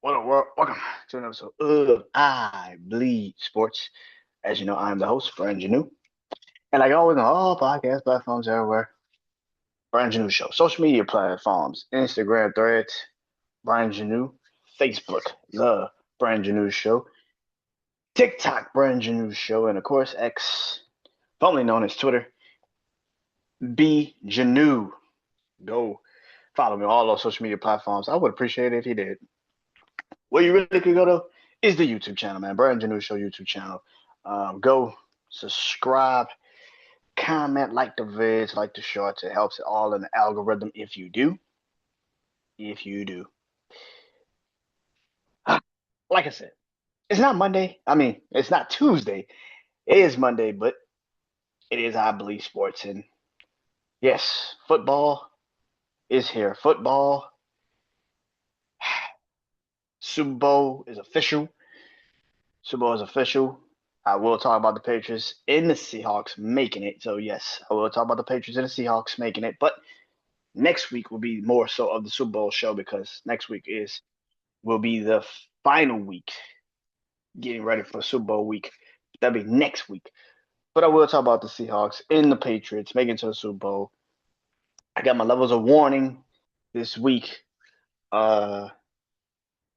What up, world? Welcome to an episode of I Bleed Sports. As you know, I'm the host, BrandonJaneau. And like always on all podcast platforms everywhere, BrandonJaneauShow. Social media platforms, Instagram, Threads, BrandonJaneau, Facebook, The BrandonJaneauShow, TikTok, BrandonJaneauShow, and of course, X, formerly known as Twitter, BJaneau. Go follow me on all those social media platforms. I would appreciate it if you did. Where you really could go to is the YouTube channel, man. BrandonJaneauShow YouTube channel. Go subscribe, comment, like the vids, like the shorts. It helps it all in the algorithm if you do. If you do. Like I said, it's not Monday. I mean, it's not Tuesday. It is Monday, but it is I Believe Sports. And yes, football is here. Football, Super Bowl is official. Super Bowl is official. I will talk about the Patriots and the Seahawks making it. So yes, I will talk about the Patriots and the Seahawks making it. But next week will be more so of the Super Bowl show because next week will be the final week getting ready for Super Bowl week. That'll be next week. But I will talk about the Seahawks and the Patriots making it to the Super Bowl. I got my levels of warning this week. Uh,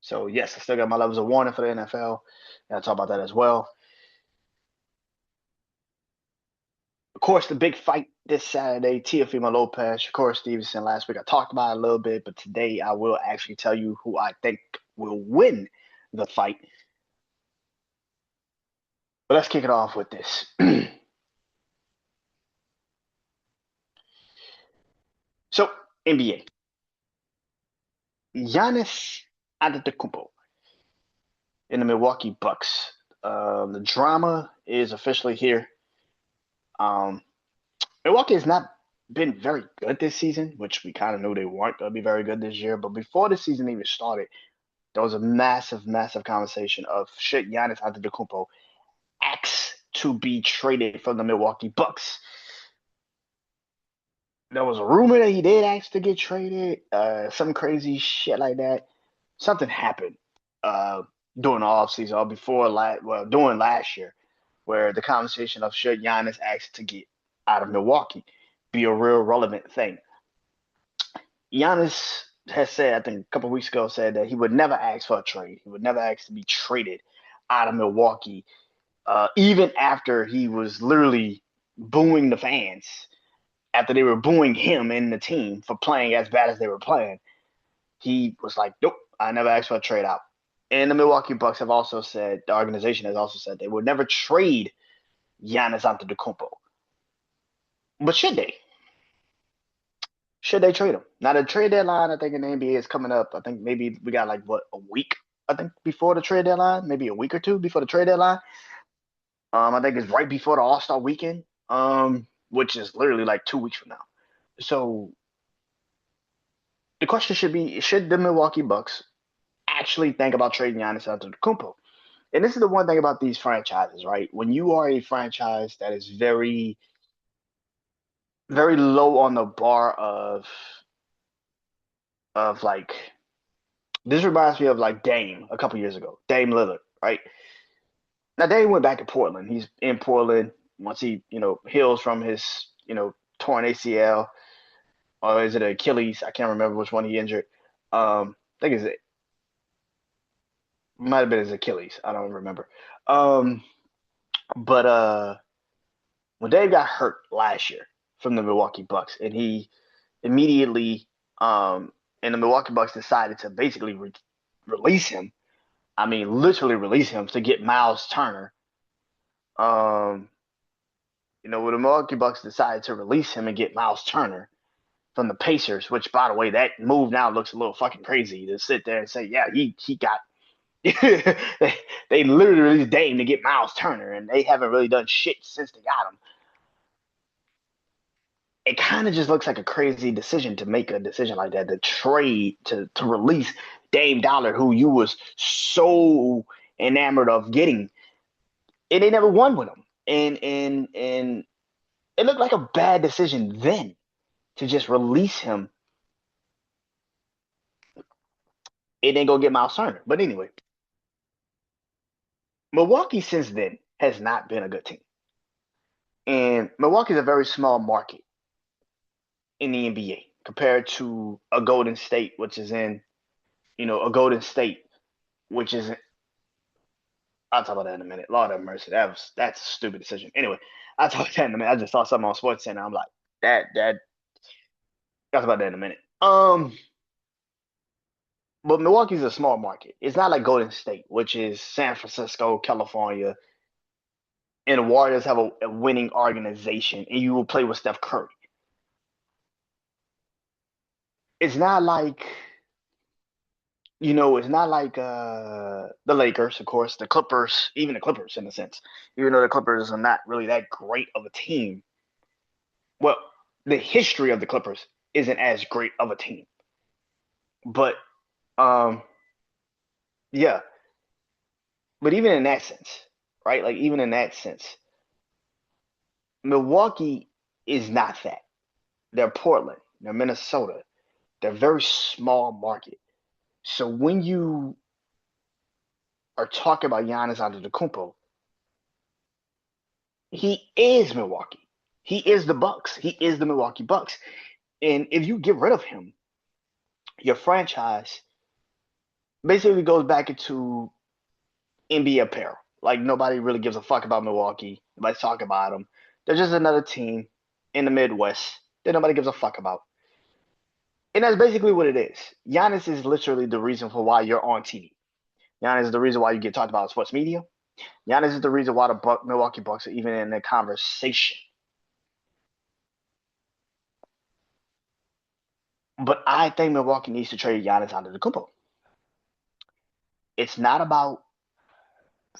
so yes, I still got my levels of warning for the NFL. And I'll talk about that as well. Of course, the big fight this Saturday, Teofimo Lopez, Shakur Stevenson. Last week I talked about it a little bit, but today I will actually tell you who I think will win the fight. But let's kick it off with this. So, NBA. Giannis Antetokounmpo in the Milwaukee Bucks. The drama is officially here. Um, Milwaukee has not been very good this season, which we kind of knew they weren't going to be very good this year. But before the season even started, there was a massive, massive conversation of should Giannis Antetokounmpo ask to be traded from the Milwaukee Bucks. There was a rumor that he did ask to get traded, some crazy shit like that. Something happened uh, during the offseason or during last year, where the conversation of should Giannis ask to get out of Milwaukee be a real relevant thing. Giannis has said, I think a couple of weeks ago, said that he would never ask for a trade. He would never ask to be traded out of Milwaukee, even after he was literally booing the fans, after they were booing him and the team for playing as bad as they were playing. He was like, nope, I never asked for a trade out. And the Milwaukee Bucks have also said, the organization has also said they would never trade Giannis Antetokounmpo. But should they? Should they trade him? Now the trade deadline, I think in the NBA is coming up. I think maybe we got like what a week. I think before the trade deadline, maybe a week or two before the trade deadline. I think it's right before the All Star weekend, which is literally like 2 weeks from now. So the question should be: should the Milwaukee Bucks actually think about trading Giannis Antetokounmpo? And this is the one thing about these franchises, right? When you are a franchise that is very, very low on the bar of like this reminds me of like Dame a couple years ago, Dame Lillard, right? Now Dame went back to Portland. He's in Portland once he, heals from his, torn ACL or is it Achilles? I can't remember which one he injured. I think it might have been his Achilles. I don't remember. Um, but when Dave got hurt last year from the Milwaukee Bucks, and he immediately and the Milwaukee Bucks decided to basically release him. I mean, literally release him to get Miles Turner. Um, when the Milwaukee Bucks decided to release him and get Miles Turner from the Pacers, which by the way, that move now looks a little fucking crazy to sit there and say, yeah, he got they literally released Dame to get Miles Turner, and they haven't really done shit since they got him. It kind of just looks like a crazy decision to make a decision like that, to trade, to release Dame Dollar, who you was so enamored of getting, and they never won with him. And it looked like a bad decision then to just release him It didn't go get Miles Turner. But anyway, Milwaukee since then has not been a good team. And Milwaukee is a very small market in the NBA compared to a Golden State, which is in, a Golden State, which is, I'll talk about that in a minute. Lord have mercy. That's a stupid decision. Anyway, I'll talk about that in a minute. I just saw something on Sports Center. I'm like, that, I'll talk about that in a minute. But Milwaukee's a small market. It's not like Golden State, which is San Francisco, California, and the Warriors have a winning organization, and you will play with Steph Curry. It's not like it's not like the Lakers, of course, the Clippers, even the Clippers in a sense. Even though the Clippers are not really that great of a team. Well, the history of the Clippers isn't as great of a team. But um yeah, but even in that sense, right? Like even in that sense, Milwaukee is not that. They're Portland, they're Minnesota. They're very small market. So when you are talking about Giannis Antetokounmpo, he is Milwaukee. He is the Bucks. He is the Milwaukee Bucks. And if you get rid of him, your franchise basically goes back into NBA apparel. Like nobody really gives a fuck about Milwaukee. Nobody's talking about them. They're just another team in the Midwest that nobody gives a fuck about. And that's basically what it is. Giannis is literally the reason for why you're on TV. Giannis is the reason why you get talked about in sports media. Giannis is the reason why the Milwaukee Bucks are even in the conversation. But I think Milwaukee needs to trade Giannis Antetokounmpo. It's not about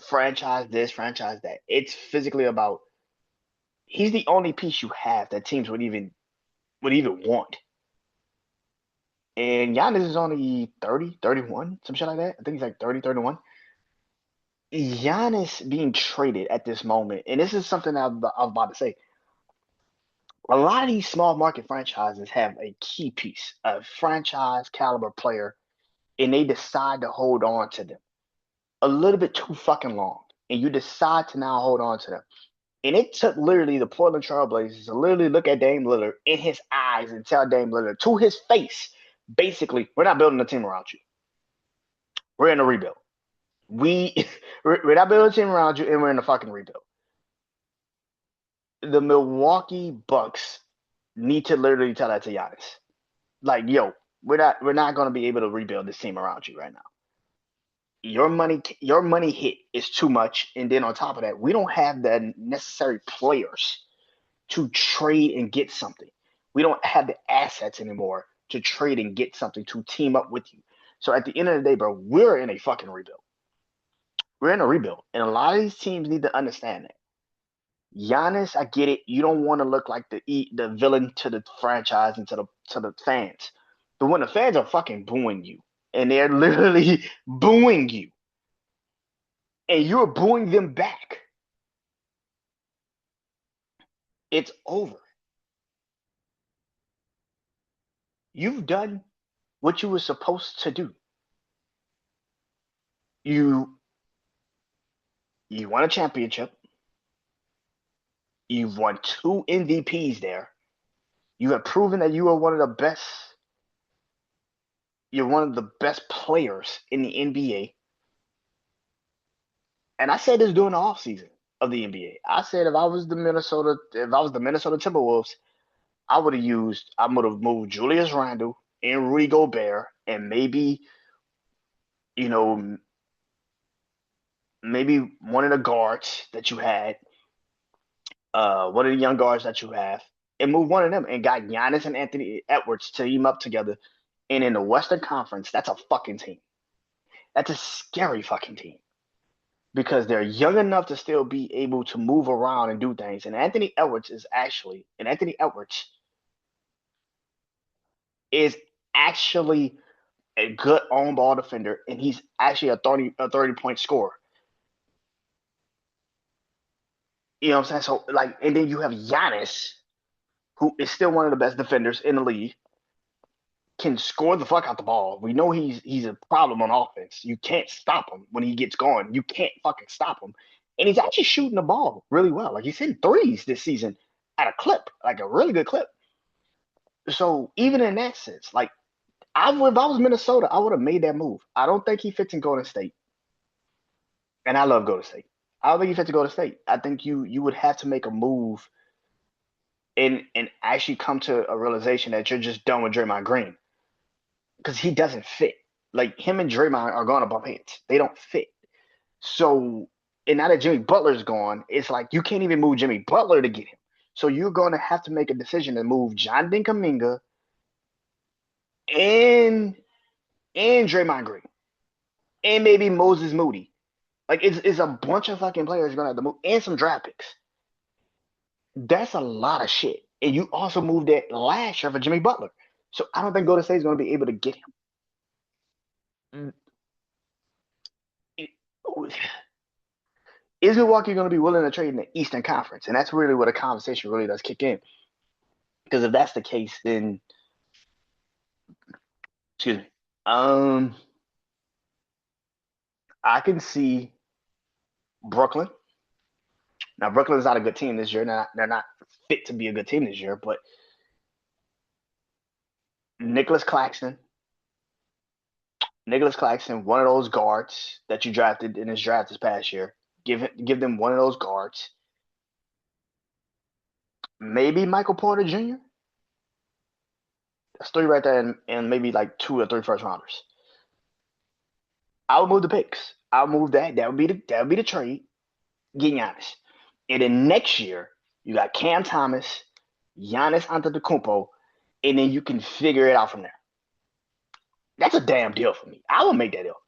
franchise this, franchise that. It's physically about he's the only piece you have that teams would even want. And Giannis is only 30, 31, some shit like that. I think he's like 30, 31. Giannis being traded at this moment, and this is something I was about to say. A lot of these small market franchises have a key piece, a franchise caliber player, and they decide to hold on to them a little bit too fucking long. And you decide to now hold on to them. And it took literally the Portland Trailblazers to literally look at Dame Lillard in his eyes and tell Dame Lillard to his face, basically, we're not building a team around you. We're in a rebuild. We we're not building a team around you, and we're in a fucking rebuild. The Milwaukee Bucks need to literally tell that to Giannis. Like, yo, we're not gonna be able to rebuild this team around you right now. Your money hit is too much, and then on top of that, we don't have the necessary players to trade and get something. We don't have the assets anymore to trade and get something to team up with you. So at the end of the day, bro, we're in a fucking rebuild. We're in a rebuild, and a lot of these teams need to understand that. Giannis, I get it. You don't want to look like the villain to the franchise and to the fans. But when the fans are fucking booing you, and they're literally booing you, and you're booing them back, it's over. You've done what you were supposed to do. You you won a championship. You've won two MVPs there. You have proven that you are one of the best. You're one of the best players in the NBA. And I said this during the offseason of the NBA. I said if I was the Minnesota Timberwolves, I would have moved Julius Randle and Rudy Gobert and you know, maybe one of the guards that you had, one of the young guards that you have, and move one of them and got Giannis and Anthony Edwards to team up together. And in the Western Conference, that's a fucking team. That's a scary fucking team because they're young enough to still be able to move around and do things. And Anthony Edwards is actually a good on ball defender, and he's actually a 30 point scorer. You know what I'm saying? So like, and then you have Giannis, who is still one of the best defenders in the league, can score the fuck out the ball. We know he's a problem on offense. You can't stop him when he gets going. You can't fucking stop him. And he's actually shooting the ball really well. Like he's hitting threes this season at a clip, like a really good clip. So even in that sense, like if I was Minnesota, I would have made that move. I don't think he fits in Golden State, and I love Golden State. I don't think he fits in Golden State. I think you would have to make a move and actually come to a realization that you're just done with Draymond Green because he doesn't fit. Like him and Draymond are going to bump heads. They don't fit. So, and now that Jimmy Butler's gone, it's like you can't even move Jimmy Butler to get him. So you're going to have to make a decision to move Jonathan Kuminga and Draymond Green and maybe Moses Moody. Like it's a bunch of fucking players you're gonna have to move and some draft picks. That's a lot of shit. And you also moved that last year for Jimmy Butler. So I don't think Golden State is going to be able to get him. Is Milwaukee going to be willing to trade in the Eastern Conference? And that's really where the conversation really does kick in. Because if that's the case, then excuse me. I can see Brooklyn. Now Brooklyn's not a good team this year. They're not fit to be a good team this year, but Nicholas Claxton, one of those guards that you drafted in this draft this past year. Give them one of those guards. Maybe Michael Porter Jr. That's three right there, and maybe like 2 or 3 first rounders. I would move the picks. I'll move that. That would be the trade. Get Giannis. And then next year, you got Cam Thomas, Giannis Antetokounmpo, and then you can figure it out from there. That's a damn deal for me. I will make that deal.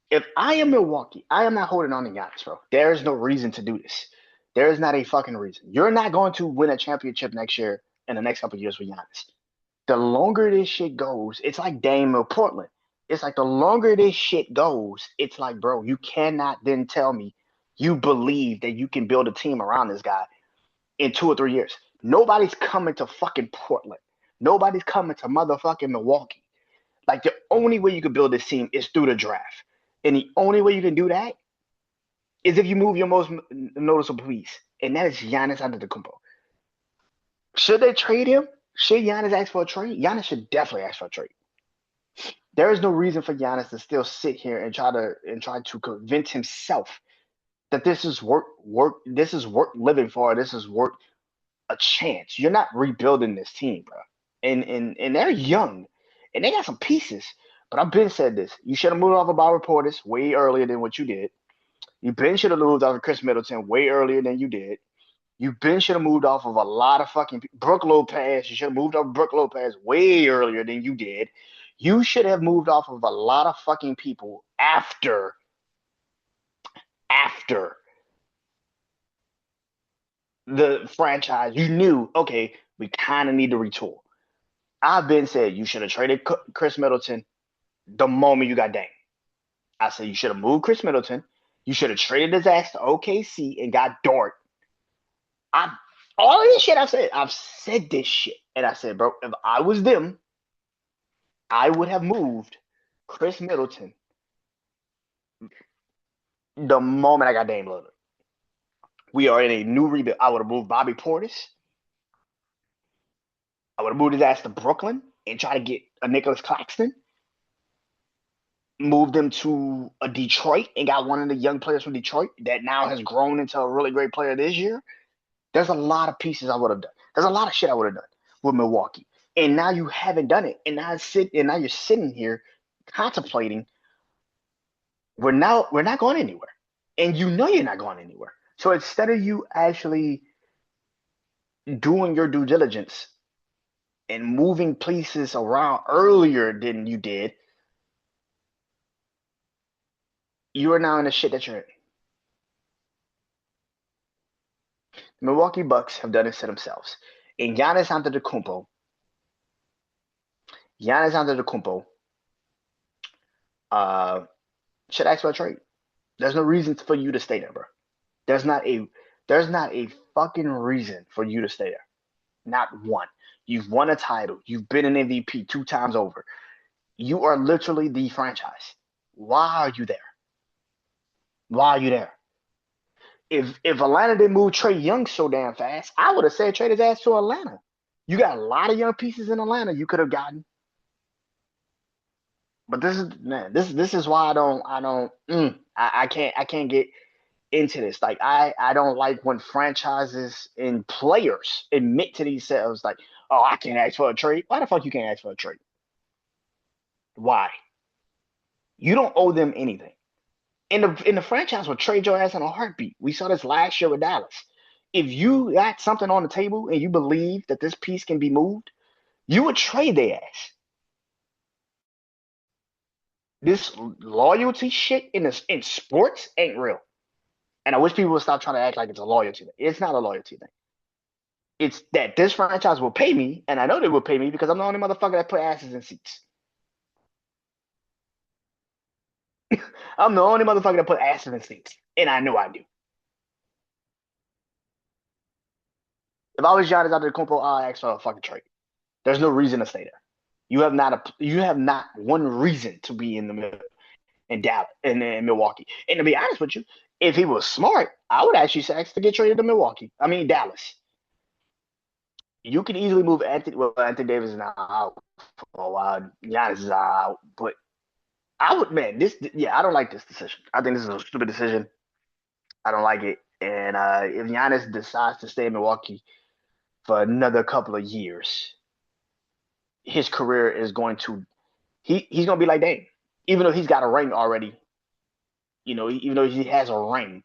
If I am Milwaukee, I am not holding on to Giannis, bro. There is no reason to do this. There is not a fucking reason. You're not going to win a championship next year in the next couple of years with Giannis. The longer this shit goes, it's like Dame or Portland. It's like the longer this shit goes, it's like, bro, you cannot then tell me you believe that you can build a team around this guy in 2 or 3 years. Nobody's coming to fucking Portland. Nobody's coming to motherfucking Milwaukee. Like the only way you can build this team is through the draft. And the only way you can do that is if you move your most noticeable piece. And that is Giannis Antetokounmpo. Should they trade him? Should Giannis ask for a trade? Giannis should definitely ask for a trade. There is no reason for Giannis to still sit here and try to convince himself that this is worth living for. This is worth a chance. You're not rebuilding this team, bro. And they're young, and they got some pieces. But I've been said this. You should have moved off of Bobby Portis way earlier than what you did. You been should have moved off of Chris Middleton way earlier than you did. You been should have moved off of a lot of fucking Brook Lopez. You should have moved off Brook Lopez way earlier than you did. You should have moved off of a lot of fucking people after the franchise. You knew, okay, we kind of need to retool. I've been said you should have traded Chris Middleton the moment you got Dame. I said you should have moved Chris Middleton. You should have traded his ass to OKC and got Dort. All of this shit I've said this shit. And I said, bro, if I was them, I would have moved Chris Middleton the moment I got Dame Lillard. We are in a new rebuild. I would have moved Bobby Portis. I would have moved his ass to Brooklyn and try to get a Nicholas Claxton. Moved him to a Detroit and got one of the young players from Detroit that now has grown into a really great player this year. There's a lot of pieces I would have done. There's a lot of shit I would have done with Milwaukee. And now you haven't done it. And now you're sitting here contemplating. We're not going anywhere. And you know you're not going anywhere. So instead of you actually doing your due diligence and moving pieces around earlier than you did, you are now in the shit that you're in. The Milwaukee Bucks have done it to themselves. And Giannis Antetokounmpo should ask for a trade. There's no reason for you to stay there, bro. There's not a fucking reason for you to stay there. Not one. You've won a title. You've been an MVP 2 times over. You are literally the franchise. Why are you there? Why are you there? If Atlanta didn't move Trae Young so damn fast, I would have said trade his ass to Atlanta. You got a lot of young pieces in Atlanta you could have gotten. But this is man, this is why I can't get into this. Like I don't like when franchises and players admit to themselves like, oh, I can't ask for a trade. Why the fuck you can't ask for a trade? Why? You don't owe them anything. In the franchise will trade your ass in a heartbeat. We saw this last year with Dallas. If you got something on the table and you believe that this piece can be moved, you would trade their ass. This loyalty shit in sports ain't real. And I wish people would stop trying to act like it's a loyalty thing. It's not a loyalty thing. It's that this franchise will pay me, and I know they will pay me because I'm the only motherfucker that put asses in seats. I'm the only motherfucker that put asses in seats, and I know I do. If I was Giannis Antetokounmpo, I'll ask for a fucking trade. There's no reason to stay there. You have not one reason to be in the middle in Dallas in Milwaukee. And to be honest with you, if he was smart, I would actually ask to get traded to Milwaukee. I mean Dallas. You can easily move Anthony. Well, Anthony Davis is now out for a while. Giannis is out, but I would man this. Yeah, I don't like this decision. I think this is a stupid decision. I don't like it. And if Giannis decides to stay in Milwaukee for another couple of years, his career is going to he's going to be like Dame. Even though he's got a ring already, even though he has a ring,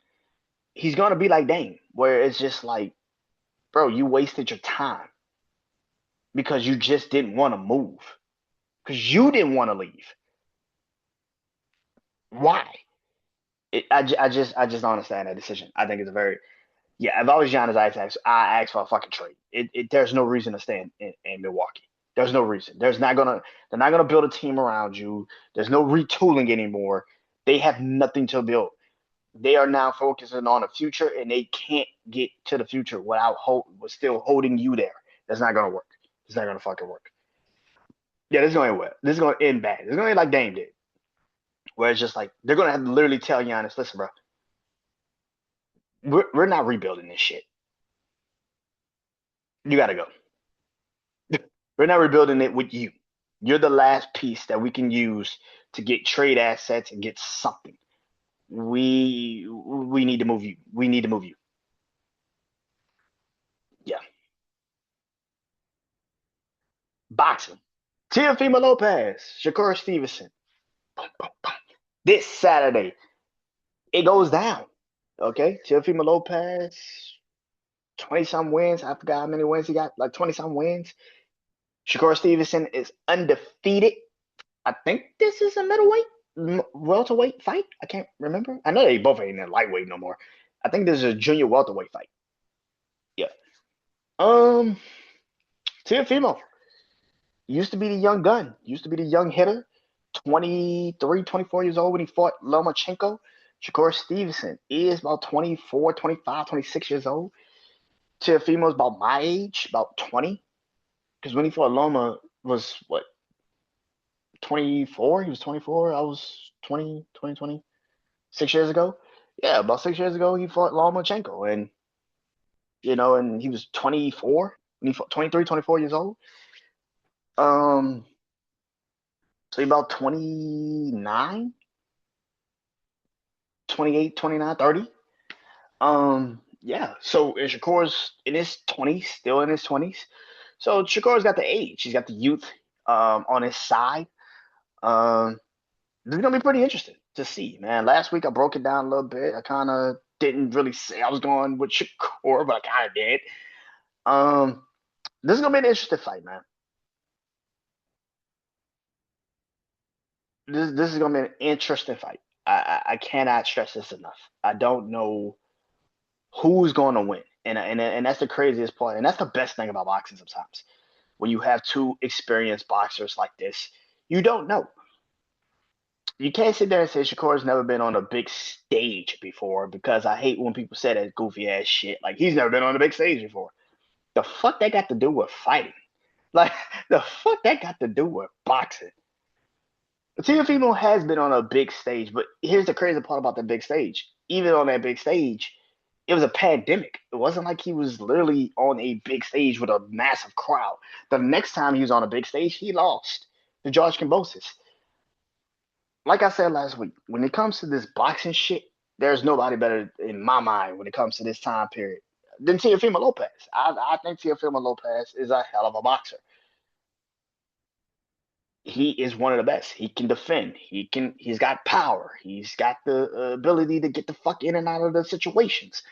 he's going to be like Dame, where it's just like, bro, you wasted your time because you just didn't want to move, because you didn't want to leave. Why? I just don't understand that decision. I think it's a very yeah. If I was Giannis, I ask for a fucking trade. There's no reason to stay in Milwaukee. There's no reason. They're not gonna build a team around you. There's no retooling anymore. They have nothing to build. They are now focusing on the future, and they can't get to the future still holding you there. That's not gonna work. It's not gonna fucking work. Yeah, this is gonna end well. This is gonna end bad. It's gonna end like Dame did, where it's just like they're gonna have to literally tell Giannis, listen, bro, we're not rebuilding this shit. You gotta go. We're not rebuilding it with you. You're the last piece that we can use to get trade assets and get something. We need to move you. We need to move you. Yeah. Boxing. Teofimo Lopez, Shakur Stevenson. Boom, boom, boom. This Saturday, it goes down. Okay. Teofimo Lopez, 20 some wins. I forgot how many wins he got. Like 20 some wins. Shakur Stevenson is undefeated. I think this is a welterweight fight. I can't remember. I know they both ain't in lightweight no more. I think this is a junior welterweight fight. Yeah. Um, Teofimo used to be the young gun, used to be the young hitter. 23, 24 years old when he fought Lomachenko. Shakur Stevenson is about 24, 25, 26 years old. Teofimo is about my age, about 20. Because when he fought Loma was what, 24? He was 24. I was 20, 20, 20. 6 years ago. Yeah, about 6 years ago, he fought Lomachenko. And he was 24 when he fought 23, 24 years old. Um, so he about 29, 28, 29, 30. Yeah. So and Shakur's in his 20s, still in his 20s. So Shakur's got the age. He's got the youth on his side. Um, this is gonna be pretty interesting to see, man. Last week I broke it down a little bit. I kind of didn't really say I was going with Shakur, but I kind of did. Um, this is gonna be an interesting fight, man. This is gonna be an interesting fight. I cannot stress this enough. I don't know who's going to win, and that's the craziest part, and that's the best thing about boxing sometimes. When you have two experienced boxers like this, you don't know. You can't sit there and say Shakur's never been on a big stage before because I hate when people say that goofy ass shit. Like he's never been on a big stage before. The fuck that got to do with fighting? Like the fuck that got to do with boxing? Teofimo has been on a big stage, but here's the crazy part about the big stage. Even on that big stage, it was a pandemic. It wasn't like he was literally on a big stage with a massive crowd. The next time he was on a big stage, he lost to George Kambosos. Like I said last week, when it comes to this boxing shit, there's nobody better in my mind when it comes to this time period than Teofimo Lopez. I think Teofimo Lopez is a hell of a boxer. He is one of the best. He can defend. He's got power. He's got the ability to get the fuck in and out of the situations.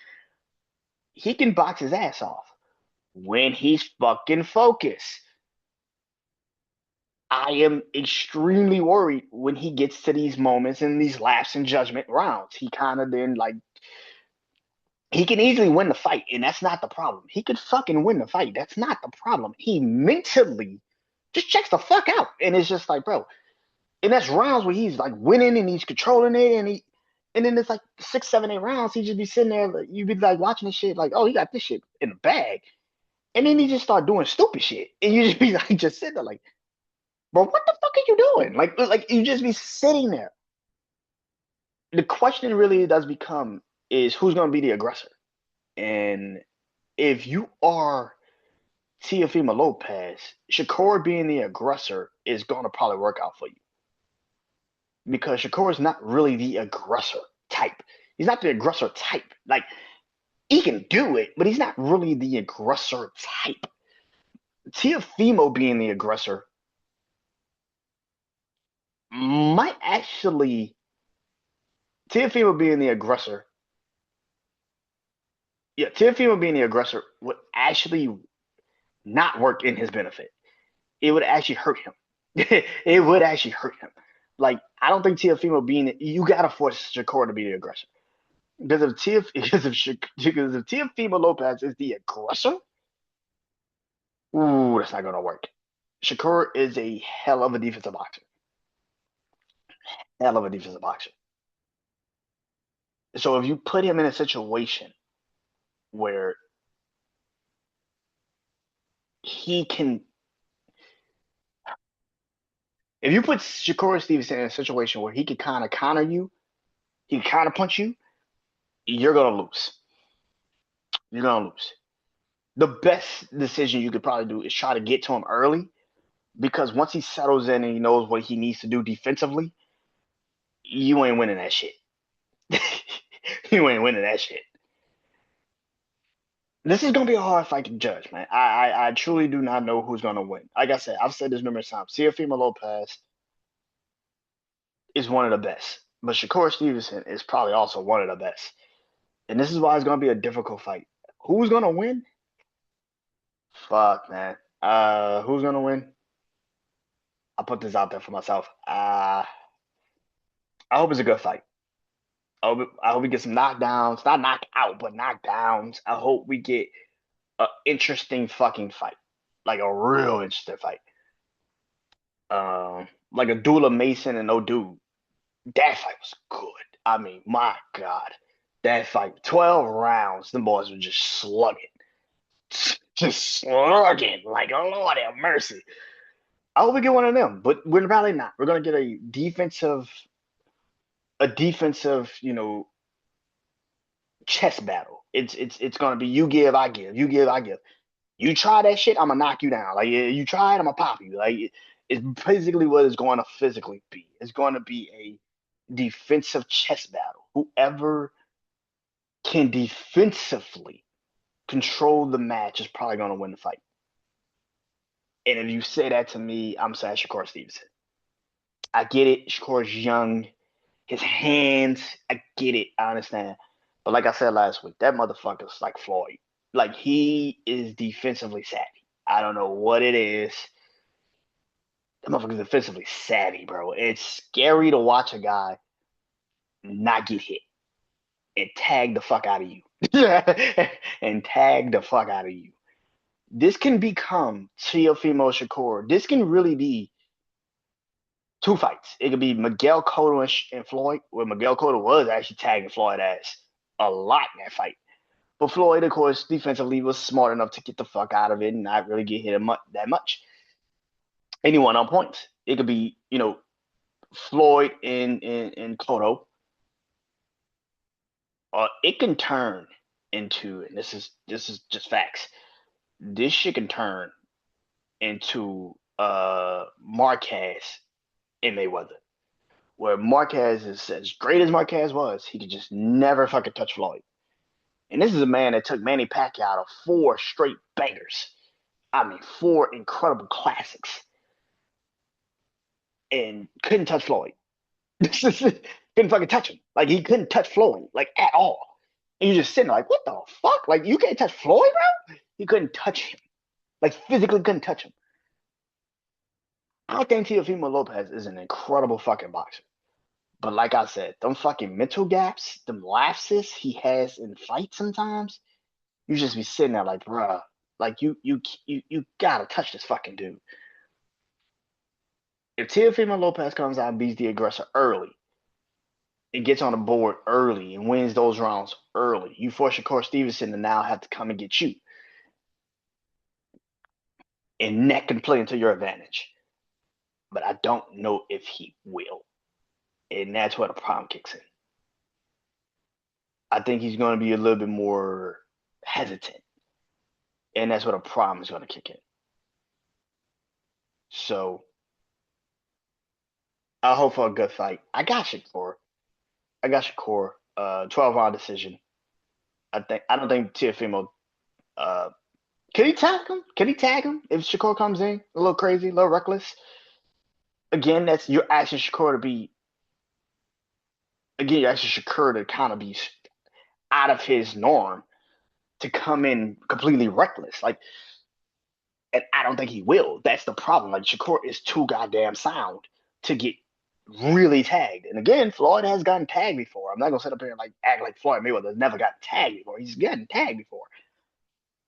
He can box his ass off when he's fucking focused. I am extremely worried when he gets to these moments in these lapse in judgment rounds. He kind of then like he can easily win the fight, and that's not the problem. He could fucking win the fight. That's not the problem. He mentally just checks the fuck out, and it's just like, bro. And that's rounds where he's like winning and he's controlling it, and then it's like 6, 7, 8 rounds. He just be sitting there, like, you be like watching this shit, like, oh, he got this shit in the bag, and then he just start doing stupid shit, and you just be like, just sitting there, like, bro, what the fuck are you doing? Like you just be sitting there. The question really does become is who's going to be the aggressor, and if you are Teofimo Lopez, Shakur being the aggressor is going to probably work out for you because Shakur is not really the aggressor type. He's not the aggressor type. Like he can do it, but he's not really the aggressor type. Teofimo being the aggressor might actually Teofimo being the aggressor. Yeah, Teofimo being the aggressor would actually not work in his benefit. It would actually hurt him. It would actually hurt him. Like I don't think Teofimo being you gotta force Shakur to be the aggressor. Because if Teofimo Lopez is the aggressor, ooh, that's not gonna work. Shakur is a hell of a defensive boxer. Hell of a defensive boxer. So if you put him in a situation where he can, if you put Shakur Stevenson in a situation where he can kind of counter you, he can kind of punch you, you're gonna lose. You're gonna lose. The best decision you could probably do is try to get to him early because once he settles in and he knows what he needs to do defensively, you ain't winning that shit. You ain't winning that shit. This is gonna be a hard fight to judge, man. I truly do not know who's gonna win. Like I said, I've said this numerous times. Teofimo Lopez is one of the best, but Shakur Stevenson is probably also one of the best. And this is why it's gonna be a difficult fight. Who's gonna win? Fuck, man. Who's gonna win? I'll put this out there for myself. I hope it's a good fight. I hope we get some knockdowns, not knockout, but knockdowns. I hope we get an interesting fucking fight, like a real interesting fight. Like a duel of Mason and no dude. That fight was good. I mean, my God, that fight, 12 rounds. The boys were just slugging, just slugging. Like, oh Lord have mercy. I hope we get one of them, but we're probably not. We're gonna get a defensive, chess battle. It's gonna be you give, I give, you give, I give. You try that shit, I'm gonna knock you down. Like you try it, I'm gonna pop you. Like it's basically what it's going to physically be. It's going to be a defensive chess battle. Whoever can defensively control the match is probably going to win the fight. And if you say that to me, I'm saying Shakur Stevenson. I get it. Shakur's young. His hands, I get it. I understand. But like I said last week, that motherfucker's like Floyd. Like he is defensively savvy. I don't know what it is. That motherfucker's defensively savvy, bro. It's scary to watch a guy not get hit and tag the fuck out of you. And tag the fuck out of you. This can become Teofimo Shakur. This can really be two fights. It could be Miguel Cotto and Floyd, where Miguel Cotto was actually tagging Floyd ass a lot in that fight. But Floyd, of course, defensively was smart enough to get the fuck out of it and not really get hit that much. anyone on points. It could be, Floyd in Cotto, or it can turn into, and this is just facts. This shit can turn into Marquez in Mayweather, where Marquez is as great as Marquez was, he could just never fucking touch Floyd. And this is a man that took Manny Pacquiao out of four straight bangers. I mean, four incredible classics, and couldn't touch Floyd. Couldn't fucking touch him. Like he couldn't touch Floyd, like at all. And you're just sitting there like, what the fuck? Like you can't touch Floyd, bro? He couldn't touch him. Like physically couldn't touch him. I think Teofimo Lopez is an incredible fucking boxer. But like I said, them fucking mental gaps, them lapses he has in fights sometimes, you just be sitting there like, bruh, like you gotta touch this fucking dude. If Teofimo Lopez comes out and beats the aggressor early, and gets on the board early and wins those rounds early, you force Shakur Stevenson to now have to come and get you. And that can play into your advantage. But I don't know if he will. And that's where the problem kicks in. I think he's going to be a little bit more hesitant. And that's where the problem is going to kick in. So I hope for a good fight. I got Shakur. 12-round decision. I don't think Teofimo can he tag him? Can he tag him if Shakur comes in a little crazy, a little reckless? Again, you're asking Shakur to be. Again, you're asking Shakur to kind of be out of his norm to come in completely reckless. Like, and I don't think he will. That's the problem. Like Shakur is too goddamn sound to get really tagged. And again, Floyd has gotten tagged before. I'm not gonna sit up here and like act like Floyd Mayweather never got tagged before. He's gotten tagged before.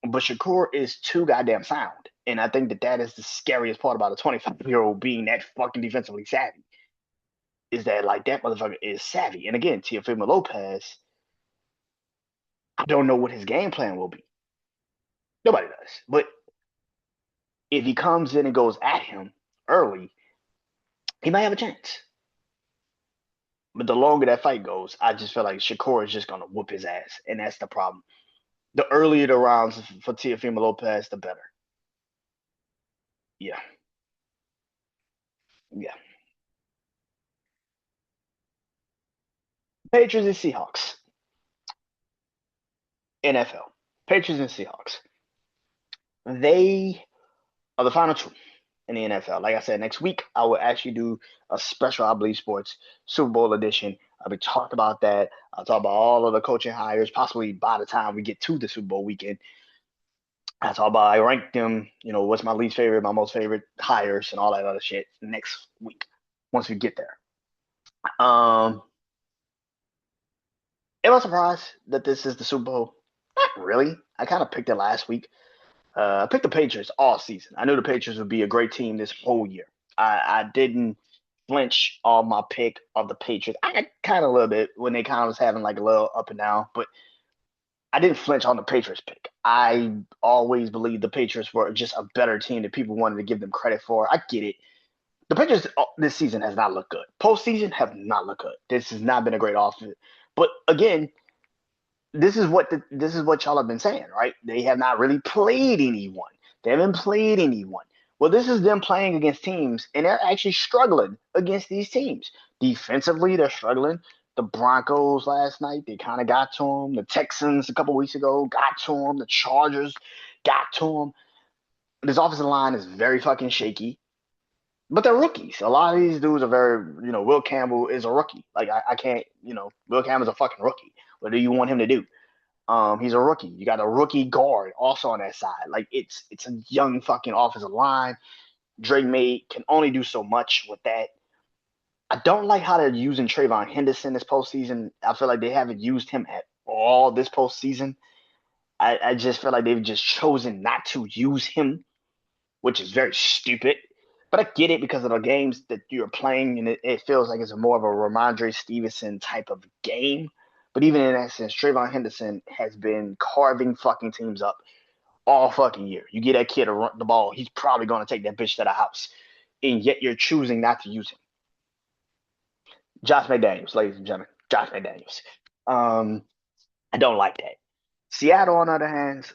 But Shakur is too goddamn sound. And I think that is the scariest part about a 25-year-old being that fucking defensively savvy. Is that like that motherfucker is savvy. And again, Teofimo Lopez, I don't know what his game plan will be. Nobody does. But if he comes in and goes at him early, he might have a chance. But the longer that fight goes, I just feel like Shakur is just gonna whoop his ass. And that's the problem. The earlier the rounds for Teofimo Lopez, the better. Yeah. Yeah. Patriots and Seahawks. NFL. Patriots and Seahawks. They are the final two in the NFL. Like I said, next week I will actually do a special, I believe, sports Super Bowl edition. I'll be talking about that. I'll talk about all of the coaching hires, possibly by the time we get to the Super Bowl weekend. I talk about I rank them, what's my least favorite, my most favorite hires, and all that other shit next week once we get there. Am I surprised that this is the Super Bowl? Not really. I kind of picked it last week. I picked the Patriots all season. I knew the Patriots would be a great team this whole year. I didn't flinch on my pick of the Patriots. I got kind of a little bit when they kind of was having like a little up and down, but I didn't flinch on the Patriots pick. I always believed the Patriots were just a better team that people wanted to give them credit for. I get it. The Patriots this season has not looked good. Postseason have not looked good. This has not been a great offense. But again, this is what y'all have been saying, right? They have not really played anyone. They haven't played anyone. Well, this is them playing against teams, and they're actually struggling against these teams. Defensively, they're struggling. The Broncos last night, they kind of got to them. The Texans a couple weeks ago got to them. The Chargers got to them. This offensive line is very fucking shaky, but they're rookies. A lot of these dudes are very, Will Campbell is a rookie. Like, I can't, Will Campbell's a fucking rookie. What do you want him to do? He's a rookie. You got a rookie guard also on that side. Like it's a young fucking offensive line. Drake May can only do so much with that. I don't like how they're using Trayvon Henderson this postseason. I feel like they haven't used him at all this postseason. I just feel like they've just chosen not to use him, which is very stupid. But I get it because of the games that you're playing, and it feels like it's more of a Ramondre Stevenson type of game. But even in that sense, Trayvon Henderson has been carving fucking teams up all fucking year. You get that kid to run the ball, he's probably going to take that bitch to the house. and yet you're choosing not to use him. Josh McDaniels, ladies and gentlemen, Josh McDaniels. Um, I don't like that. Seattle, on the other hand,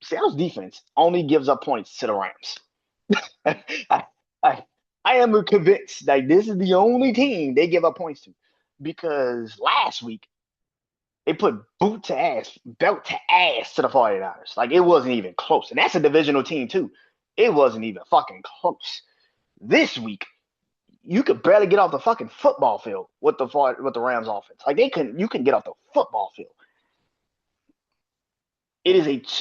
Seattle's defense only gives up points to the Rams. I, I, I am convinced that this is the only team they give up points to, because last week they put boot to ass, belt to ass to the 49ers. Like, it wasn't even close. And that's a divisional team, too. It wasn't even fucking close. This week, you could barely get off the fucking football field with the Rams offense. Like, you couldn't get off the football field. It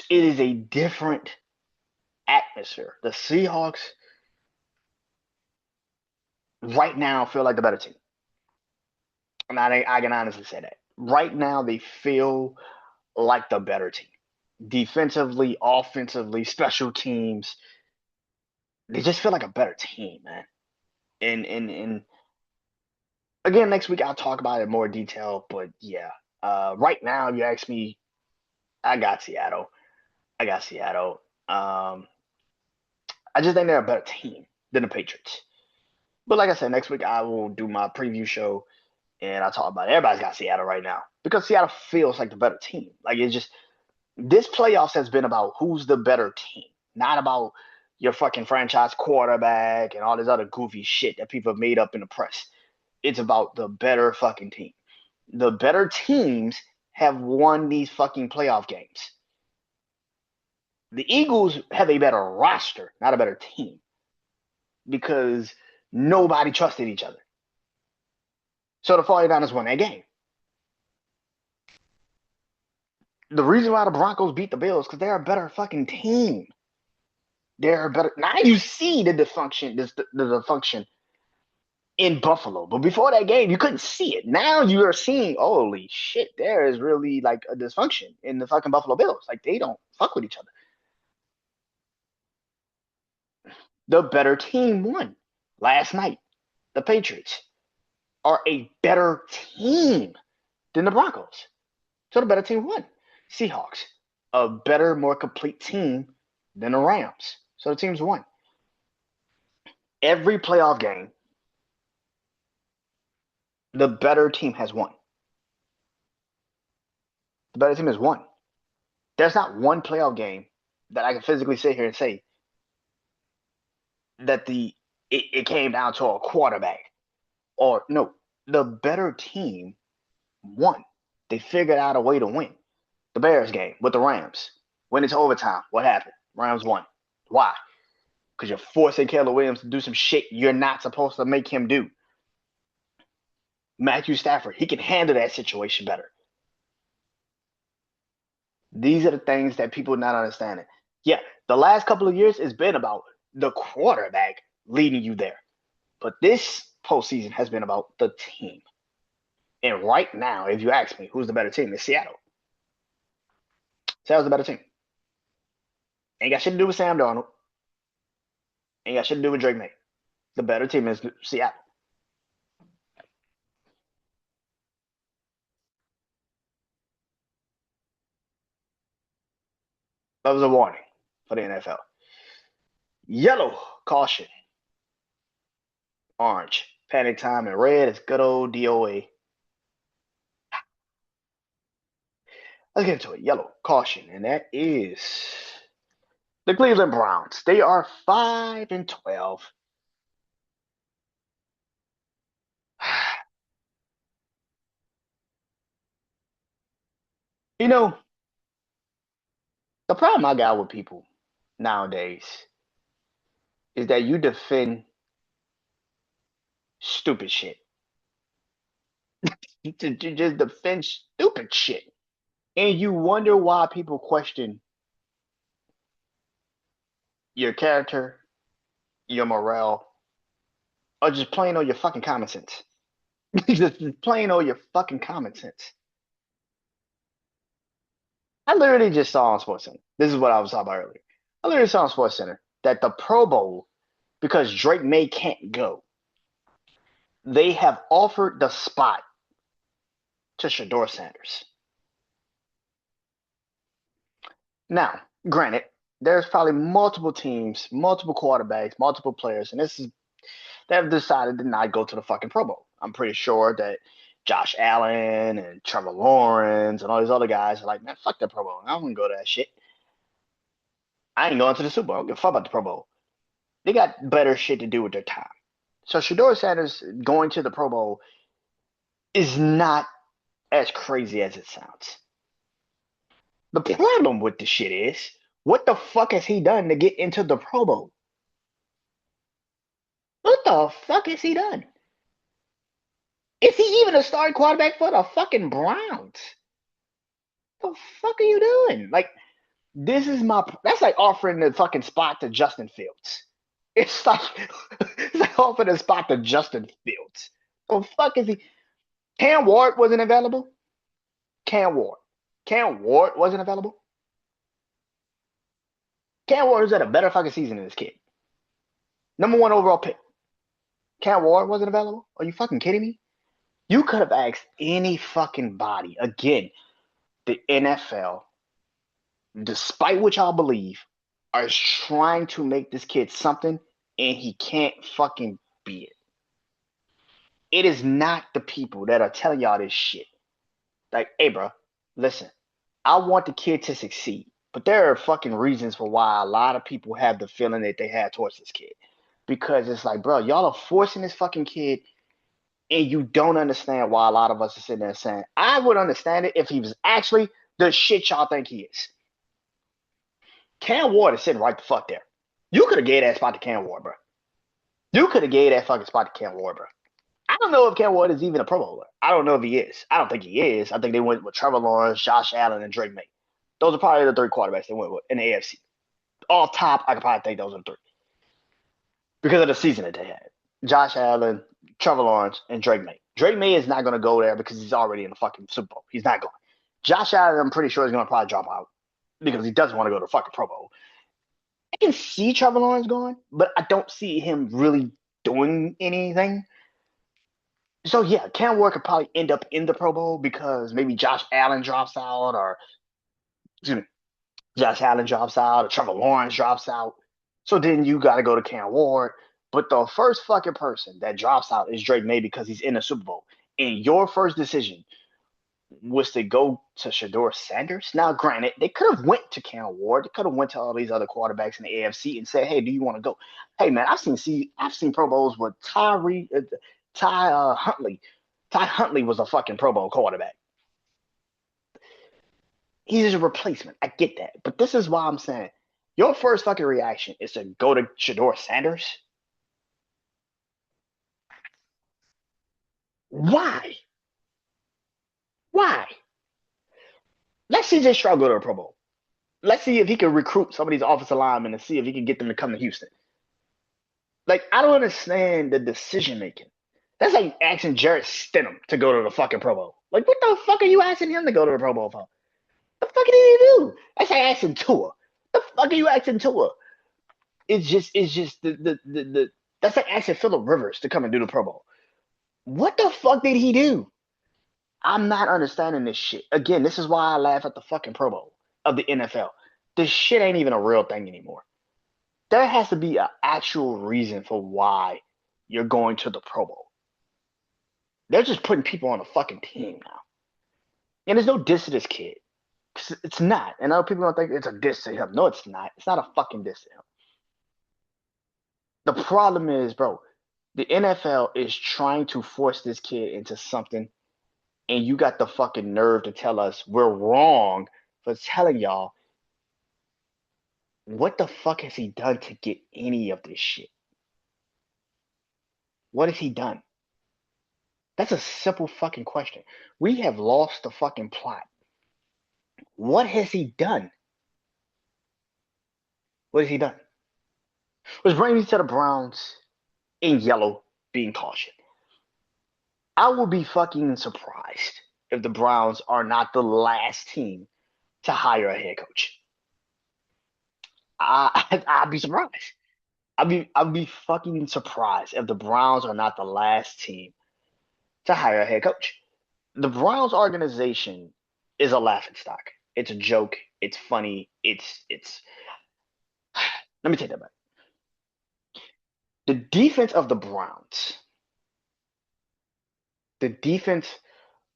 is a different atmosphere. The Seahawks right now feel like the better team. I can honestly say that. Right now, they feel like the better team. Defensively, offensively, special teams, they just feel like a better team, man. And again, next week I'll talk about it in more detail. But yeah, right now, if you ask me, I got Seattle. I got Seattle. I just think they're a better team than the Patriots. But like I said, next week I will do my preview show and I'll talk about it. Everybody's got Seattle right now because Seattle feels like the better team. Like, it's just, this playoffs has been about who's the better team, not about your fucking franchise quarterback and all this other goofy shit that people have made up in the press. It's about the better fucking team. The better teams have won these fucking playoff games. The Eagles have a better roster, not a better team, because nobody trusted each other. So the 49ers won that game. The reason why the Broncos beat the Bills is because they're a better fucking team. They're better. Now you see the dysfunction in Buffalo. But before that game, you couldn't see it. Now you are seeing, holy shit, there is really like a dysfunction in the fucking Buffalo Bills. Like, they don't fuck with each other. The better team won last night. The Patriots are a better team than the Broncos. So the better team won. Seahawks, a better, more complete team than the Rams. So the teams won. Every playoff game, the better team has won. The better team has won. There's not one playoff game that I can physically sit here and say that it came down to a quarterback. Or no, the better team won. They figured out a way to win. The Bears game with the Rams. When it's overtime, what happened? Rams won. Why? Because you're forcing Caleb Williams to do some shit you're not supposed to make him do. Matthew Stafford, he can handle that situation better. These are the things that people are not understanding. Yeah, the last couple of years, it's been about the quarterback leading you there. But this postseason has been about the team. And right now, if you ask me, who's the better team? It's Seattle. Seattle's the better team. Ain't got shit to do with Sam Darnold. Ain't got shit to do with Drake May. The better team is Seattle. That was a warning for the NFL. Yellow, caution. Orange, panic time. And red is good old DOA. Let's get into it. Yellow, caution. And that is the Cleveland Browns. They are 5-12. You know, the problem I got with people nowadays is that you defend stupid shit. You just defend stupid shit. And you wonder why people question your character, your morale, or just plain on your fucking common sense. just plain on your fucking common sense. I literally just saw on SportsCenter. This is what I was talking about earlier. I literally saw on SportsCenter that the Pro Bowl, because Drake May can't go, they have offered the spot to Shador Sanders. Now, granted, there's probably multiple teams, multiple quarterbacks, multiple players, and this is that have decided to not go to the fucking Pro Bowl. I'm pretty sure that Josh Allen and Trevor Lawrence and all these other guys are like, man, fuck the Pro Bowl. I don't want to go to that shit. I ain't going to the Super Bowl. I don't give a fuck about the Pro Bowl. They got better shit to do with their time. So Shador Sanders going to the Pro Bowl is not as crazy as it sounds. The problem with the shit is, what the fuck has he done to get into the Pro Bowl? What the fuck has he done? Is he even a starting quarterback for the fucking Browns? What the fuck are you doing? Like, this is my. That's like offering the fucking spot to Justin Fields. It's like it's like offering a spot to Justin Fields. The fuck is he? Cam Ward wasn't available. Cam Ward. Cam Ward wasn't available. Cam Ward has had a better fucking season than this kid. Number one overall pick. Cam Ward wasn't available. Are you fucking kidding me? You could have asked any fucking body. Again, the NFL, despite what y'all believe, are trying to make this kid something, and he can't fucking be it. It is not the people that are telling y'all this shit. Like, hey, bro, listen, I want the kid to succeed, but there are fucking reasons for why a lot of people have the feeling that they have towards this kid. Because it's like, bro, y'all are forcing this fucking kid, and you don't understand why a lot of us are sitting there saying, I would understand it if he was actually the shit y'all think he is. Cam Ward is sitting right the fuck there. You could have gave that spot to Cam Ward, bro. You could have gave that fucking spot to Cam Ward, bro. I don't know if Cam Ward is even a Pro Bowler. I don't know if he is. I don't think he is. I think they went with Trevor Lawrence, Josh Allen, and Drake May. Those are probably the three quarterbacks they went with in the AFC. All top, I could probably think those are the three because of the season that they had. Josh Allen, Trevor Lawrence, and Drake May. Drake May is not going to go there because he's already in the fucking Super Bowl. He's not going. Josh Allen, I'm pretty sure, is going to probably drop out because he doesn't want to go to the fucking Pro Bowl. I can see Trevor Lawrence going, but I don't see him really doing anything. So yeah, Cam Ward could probably end up in the Pro Bowl because maybe Josh Allen drops out, or excuse me, Josh Allen drops out, or Trevor Lawrence drops out. So then you got to go to Cam Ward. But the first fucking person that drops out is Drake May because he's in the Super Bowl. And your first decision was to go to Shador Sanders. Now, granted, they could have went to Cam Ward. They could have went to all these other quarterbacks in the AFC and said, "Hey, do you want to go?" Hey, man, I've seen Pro Bowls with Huntley. Ty Huntley was a fucking Pro Bowl quarterback. He's a replacement. I get that, but this is why I'm saying your first fucking reaction is to go to Shador Sanders. Why? Why? Let's see J. Stroud go to a Pro Bowl. Let's see if he can recruit some of these offensive linemen and see if he can get them to come to Houston. Like, I don't understand the decision making. That's like asking Jarrett Stidham to go to the fucking Pro Bowl. Like, what the fuck are you asking him to go to the Pro Bowl for? The fuck did he do? That's like asking Tua. The fuck are you asking Tua? It's just the that's like asking Phillip Rivers to come and do the Pro Bowl. What the fuck did he do? I'm not understanding this shit. Again, this is why I laugh at the fucking Pro Bowl of the NFL. This shit ain't even a real thing anymore. There has to be an actual reason for why you're going to the Pro Bowl. They're just putting people on a fucking team now. And there's no diss to this kid. It's not. And other people don't think it's a diss to him. No, it's not. It's not a fucking diss to him. The problem is, bro, the NFL is trying to force this kid into something, and you got the fucking nerve to tell us we're wrong for telling y'all what the fuck has he done to get any of this shit? What has he done? That's a simple fucking question. We have lost the fucking plot. What has he done? What has he done? Which brings me to the Browns in yellow being cautioned. I will be fucking surprised if the Browns are not the last team to hire a head coach. I'd be surprised. I'd be fucking surprised if the Browns are not the last team to hire a head coach. The Browns organization is a laughingstock. It's a joke. It's funny. It's Let me take that back. The defense of the Browns, the defense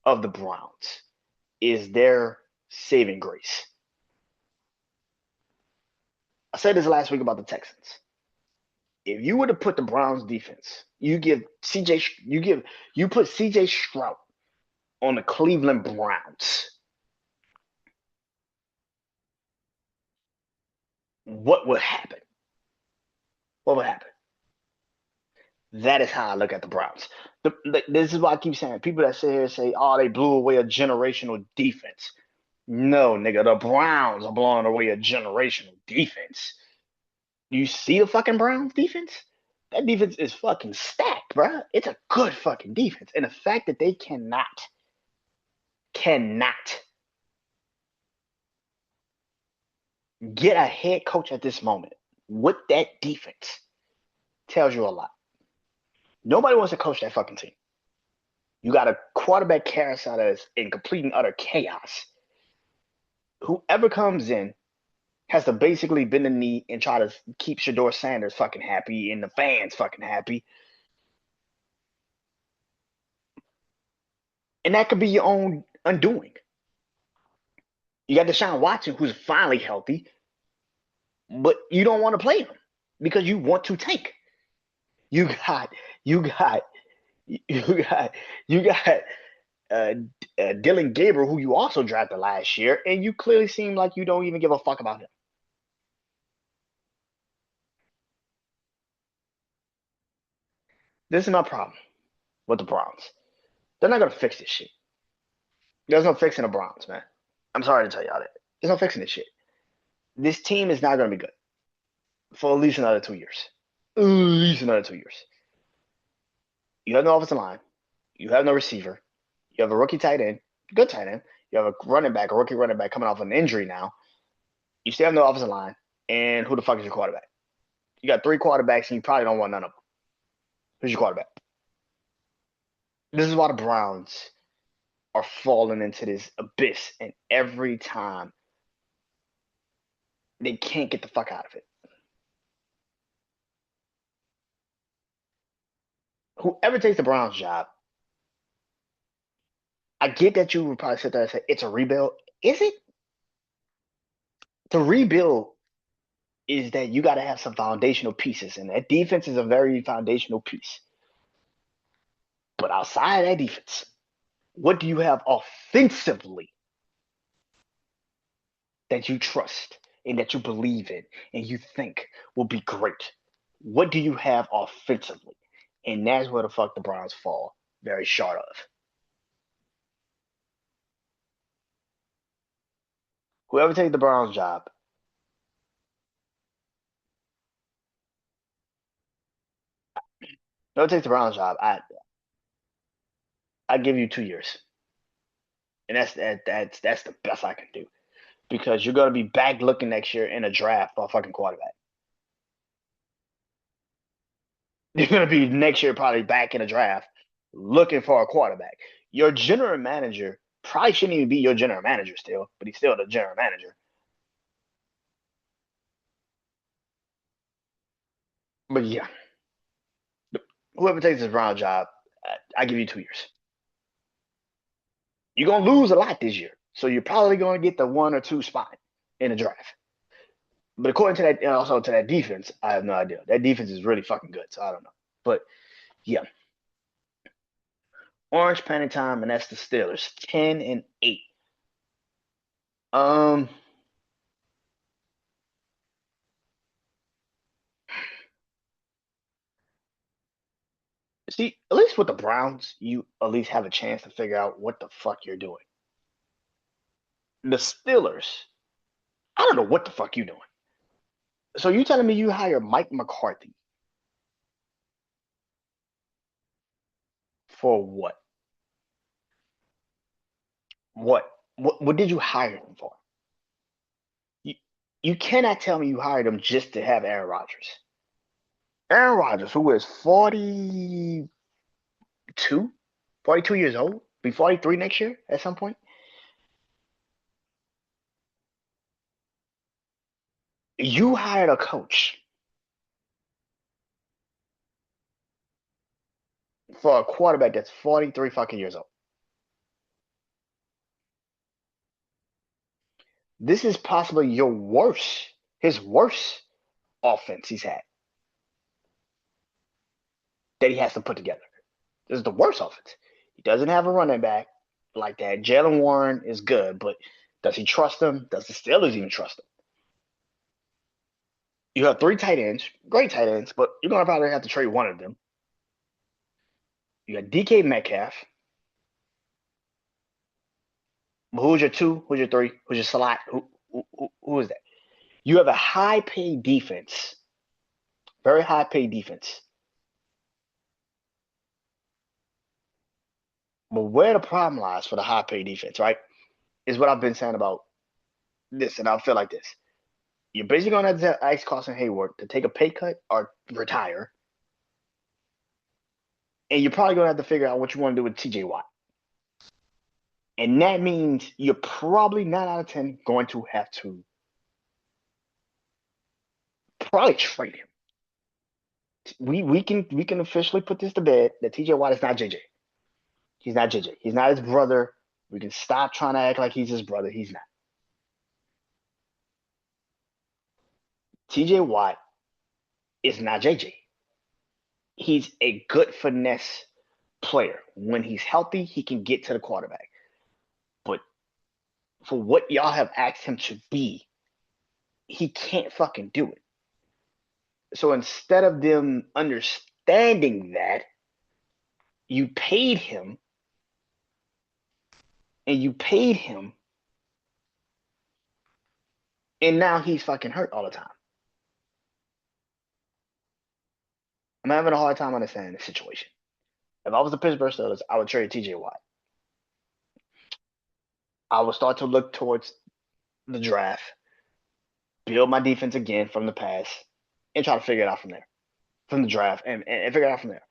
of the Browns is their saving grace. I said this last week about the Texans. If you were to put the Browns defense, you put CJ Stroud on the Cleveland Browns, what would happen? What would happen? That is how I look at the Browns. This is why I keep saying people that sit here and say, "Oh, they blew away a generational defense." No, nigga, the Browns are blowing away a generational defense. You see the fucking Browns defense? That defense is fucking stacked, bro. It's a good fucking defense, and the fact that they cannot get a head coach at this moment with that defense tells you a lot. Nobody wants to coach that fucking team. You got a quarterback carousel that is in complete and utter chaos. Whoever comes in has to basically bend the knee and try to keep Shedeur Sanders fucking happy and the fans fucking happy. And that could be your own undoing. You got Deshaun Watson, who's finally healthy, but you don't want to play him because you want to tank. You got Dylan Gabriel, who you also drafted last year, and you clearly seem like you don't even give a fuck about him. This is my problem with the Browns. They're not gonna fix this shit. There's no fixing the Browns, man. I'm sorry to tell y'all that. There's no fixing this shit. This team is not gonna be good for at least another 2 years. At least another 2 years. You have no offensive line. You have no receiver. You have a rookie tight end, good tight end. You have a rookie running back coming off an injury now. You still have no offensive line. And who the fuck is your quarterback? You got 3 quarterbacks and you probably don't want none of them. Who's your quarterback? This is why the Browns are falling into this abyss. And every time they can't get the fuck out of it. Whoever takes the Browns job, I get that you would probably sit there and say it's a rebuild. Is it? The rebuild is that you got to have some foundational pieces, and that defense is a very foundational piece. But outside of that defense, what do you have offensively that you trust and that you believe in and you think will be great? What do you have offensively? And that's where the fuck the Browns fall very short of. Whoever takes the Browns job, whoever takes the Browns job, I give you 2 years, and that's the best I can do because you're gonna be back looking next year in a draft for a fucking quarterback. You're gonna be next year probably back in a draft looking for a quarterback. Your general manager probably shouldn't even be your general manager still, but he's still the general manager. But yeah, whoever takes this Brown job, I give you 2 years. You're gonna lose a lot this year, so you're probably gonna get the 1 or 2 spot in the draft. But according to that, and also to that defense, I have no idea. That defense is really fucking good, so I don't know. But yeah, Orange Panic Time, and that's the Steelers, 10-8. Um, see, at least with the Browns, you at least have a chance to figure out what the fuck you're doing. The Steelers, I don't know what the fuck you doing. So you telling me you hire Mike McCarthy for what? What? What did you hire him for? You, you cannot tell me you hired him just to have Aaron Rodgers. Aaron Rodgers, who is 42 years old, be 43 next year at some point. You hired a coach for a quarterback that's 43 fucking years old. This is possibly his worst offense he's had that he has to put together. This is the worst offense. He doesn't have a running back like that. Jalen Warren is good, but does he trust him? Does the Steelers even trust him? You have three tight ends, great tight ends, but you're going to probably have to trade one of them. You got DK Metcalf. Who's your two? Who's your three? Who's your slot? Who is that? You have a high paid defense, very high paid defense. But where the problem lies for the high paid defense, right, is what I've been saying about this, and I feel like this. You're basically going to have to ask Carson Hayward to take a pay cut or retire. And you're probably going to have to figure out what you want to do with TJ Watt. And that means you're probably 9 out of 10 going to have to probably trade him. We can officially put this to bed that TJ Watt is not JJ. He's not JJ. He's not his brother. We can stop trying to act like he's his brother. He's not. TJ Watt is not JJ. He's a good finesse player. When he's healthy, he can get to the quarterback. But for what y'all have asked him to be, he can't fucking do it. So instead of them understanding that, you paid him, and now he's fucking hurt all the time. I'm having a hard time understanding the situation. If I was the Pittsburgh Steelers, I would trade TJ Watt. I would start to look towards the draft, build my defense again from the past, and try to figure it out from there. From the draft and figure it out from there.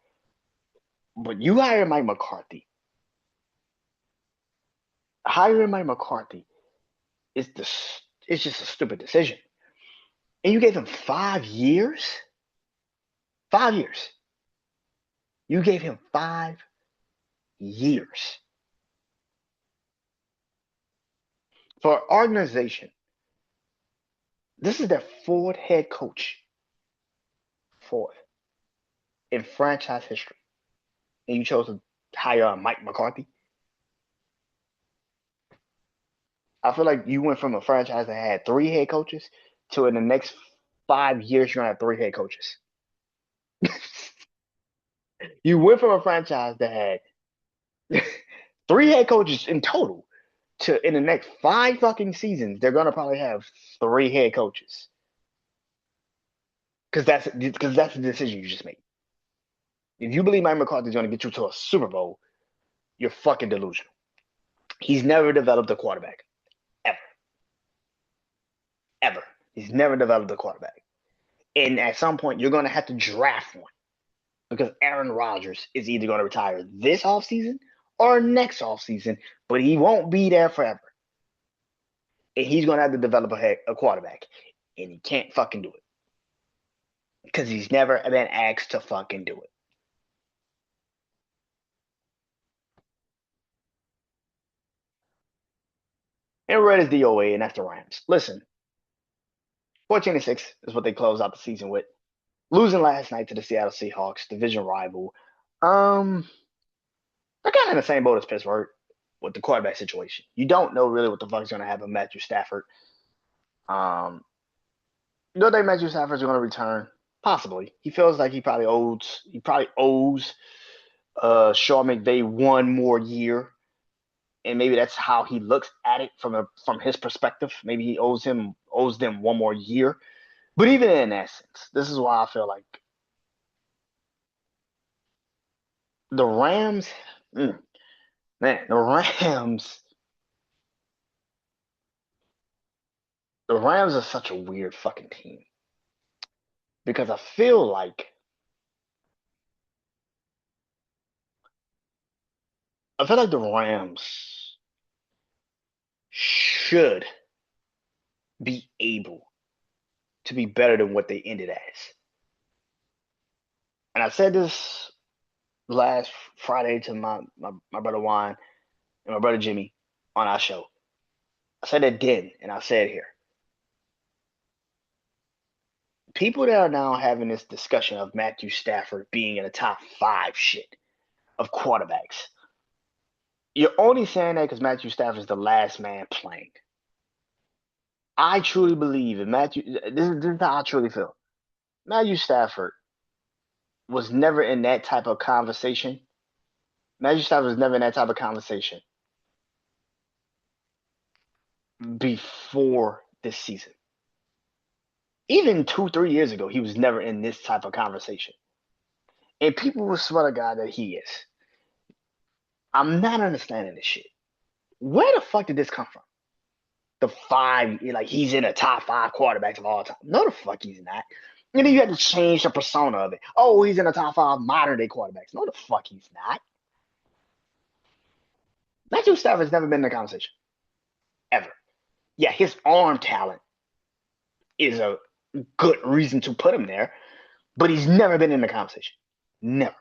But you hire Mike McCarthy. Hiring Mike McCarthy is just a stupid decision. And you gave him 5 years? 5 years. You gave him 5 years. For an organization, this is their fourth head coach. Fourth. In franchise history. And you chose to hire Mike McCarthy? I feel like you went from a franchise that had 3 head coaches to in the next 5 years, you're going to have 3 head coaches. You went from a franchise that had 3 head coaches in total to in the next 5 fucking seasons, they're going to probably have 3 head coaches. Because that's the decision you just made. If you believe Mike McCarthy is going to get you to a Super Bowl, you're fucking delusional. He's never developed a quarterback. Ever. He's never developed a quarterback. And at some point, you're going to have to draft one. Because Aaron Rodgers is either going to retire this offseason or next offseason, but he won't be there forever. And he's going to have to develop a quarterback. And he can't fucking do it. Because he's never been asked to fucking do it. And red is DOA, and that's the Rams. Listen, 14-6 is what they close out the season with. Losing last night to the Seattle Seahawks, division rival. They're kind of in the same boat as Pittsburgh with the quarterback situation. You don't know really what the fuck is going to happen with Matthew Stafford. You think Matthew Stafford's going to return? Possibly. He feels like he probably owes Sean McVay one more year. And maybe that's how he looks at it from his perspective. Maybe he owes them one more year. But even in essence, this is why I feel like the Rams, the Rams are such a weird fucking team. Because I feel like the Rams should be able to be better than what they ended as. And I said this last Friday to my brother Juan and my brother Jimmy on our show. I said it then, and I said it here. People that are now having this discussion of Matthew Stafford being in the top five shit of quarterbacks. You're only saying that because Matthew Stafford is the last man playing. I truly believe in Matthew. This is how I truly feel. Matthew Stafford was never in that type of conversation. Matthew Stafford was never in that type of conversation before this season. Even 2, 3 years ago, he was never in this type of conversation. And people will swear to God that he is. I'm not understanding this shit. Where the fuck did this come from? The five, like he's in the top five quarterbacks of all time. No, the fuck he's not. And then you had to change the persona of it. Oh, he's in the top five modern day quarterbacks. No, the fuck he's not. Matthew Stafford's never been in the conversation. Ever. Yeah, his arm talent is a good reason to put him there, but he's never been in the conversation. Never.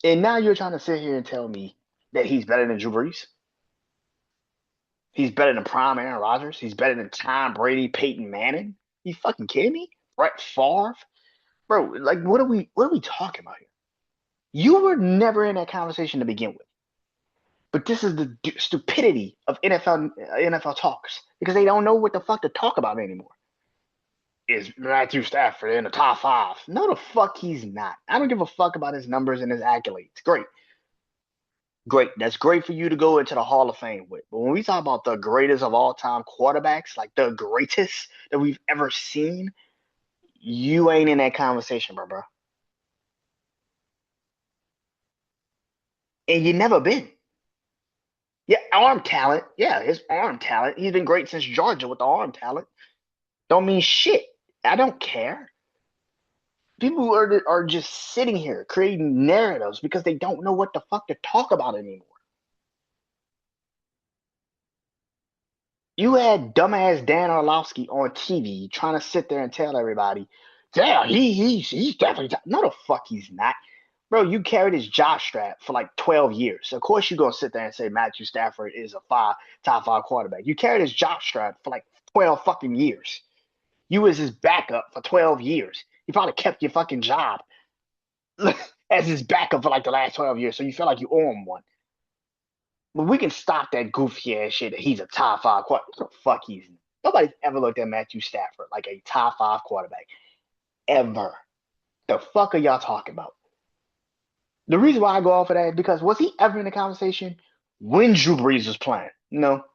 And now you're trying to sit here and tell me that he's better than Drew Brees? He's better than prime Aaron Rodgers? He's better than Tom Brady, Peyton Manning? You fucking kidding me? Brett Favre? Bro, like what are we talking about here? You were never in that conversation to begin with. But this is the stupidity of NFL talks because they don't know what the fuck to talk about anymore. Is Matthew Stafford in the top five? No, the fuck he's not. I don't give a fuck about his numbers and his accolades. Great. Great. That's great for you to go into the Hall of Fame with. But when we talk about the greatest of all time quarterbacks, like the greatest that we've ever seen, you ain't in that conversation, bro. And you never been. Yeah, arm talent. Yeah, his arm talent. He's been great since Georgia with the arm talent. Don't mean shit. I don't care. People are just sitting here creating narratives because they don't know what the fuck to talk about anymore. You had dumbass Dan Orlovsky on TV trying to sit there and tell everybody, yeah, he's definitely no the fuck he's not. Bro, you carried his jock strap for like 12 years. Of course you're gonna sit there and say Matthew Stafford is a top five quarterback. You carried his jock strap for like 12 fucking years. You was his backup for 12 years. You probably kept your fucking job as his backup for like the last 12 years, so you feel like you owe him one. But we can stop that goofy ass shit that he's a top five quarterback. What the fuck he's nobody's ever looked at Matthew Stafford like a top five quarterback. Ever. The fuck are y'all talking about? The reason why I go off of that is because was he ever in the conversation when Drew Brees was playing? No.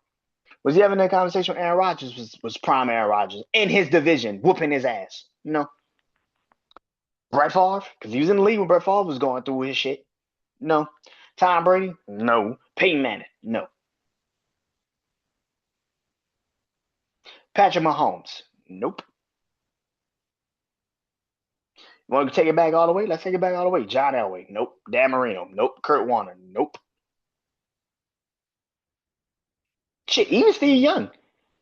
Was he ever in that conversation when Aaron Rodgers was prime Aaron Rodgers in his division, whooping his ass? No. Brett Favre? Because he was in the league when Brett Favre was going through his shit. No. Tom Brady? No. Peyton Manning? No. Patrick Mahomes? Nope. Want to take it back all the way? Let's take it back all the way. John Elway? Nope. Dan Marino? Nope. Kurt Warner? Nope. Shit, even Steve Young.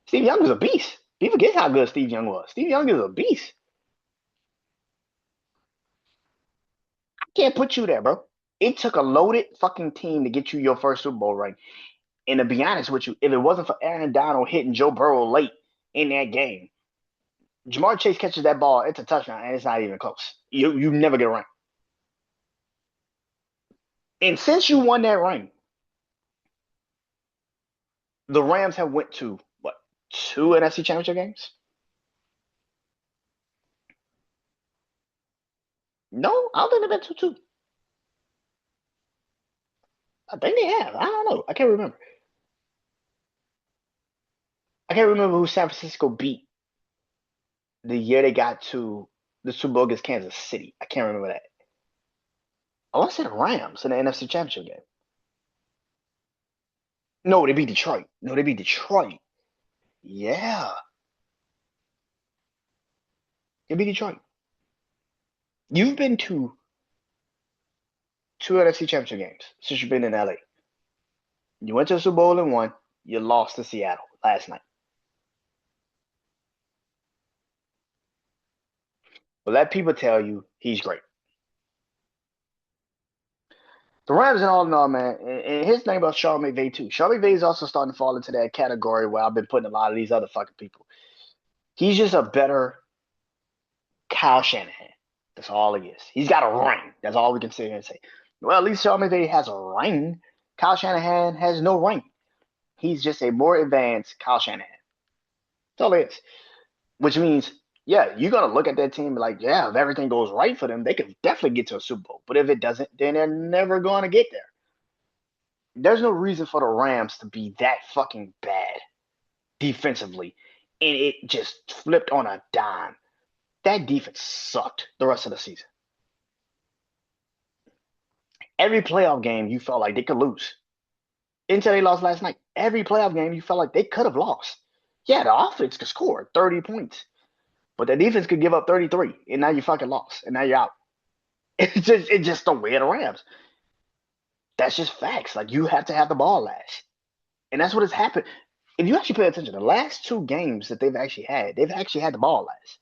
Steve Young was a beast. People forget how good Steve Young was. Steve Young is a beast. I can't put you there, bro. It took a loaded fucking team to get you your first Super Bowl ring. And to be honest with you, if it wasn't for Aaron Donald hitting Joe Burrow late in that game, Jamar Chase catches that ball, it's a touchdown, and it's not even close. You never get a ring. And since you won that ring, the Rams have went to what, 2 NFC Championship games? No, I don't think they've been to two. I think they have. I don't know. I can't remember. I can't remember who San Francisco beat the year they got to the Super Bowl against Kansas City. I can't remember that. I want to say the Rams in the NFC Championship game. No, they beat Detroit. No, they beat Detroit. Yeah, they beat Detroit. You've been to two NFC Championship games since you've been in LA. You went to the Super Bowl and won. You lost to Seattle last night. But let people tell you he's great. The Rams and all in all, man. And here's the thing about Sean McVay too. Sean McVay is also starting to fall into that category where I've been putting a lot of these other fucking people. He's just a better Kyle Shanahan. That's all he is. He's got a ring. That's all we can sit here and say. Well, at least Sean McVay has a ring. Kyle Shanahan has no ring. He's just a more advanced Kyle Shanahan. That's all it is. Which means, yeah, you're gonna look at that team like, yeah, if everything goes right for them, they could definitely get to a Super Bowl. But if it doesn't, then they're never gonna get there. There's no reason for the Rams to be that fucking bad defensively, and it just flipped on a dime. That defense sucked the rest of the season. Every playoff game, you felt like they could lose until they lost last night. Every playoff game, you felt like they could have lost. Yeah, the offense could score 30 points, but the defense could give up 33, and now you fucking lost, and now you're out. It's just the way of the Rams. That's just facts. Like you have to have the ball last, and that's what has happened. If you actually pay attention, the last two games that they've actually had the ball last.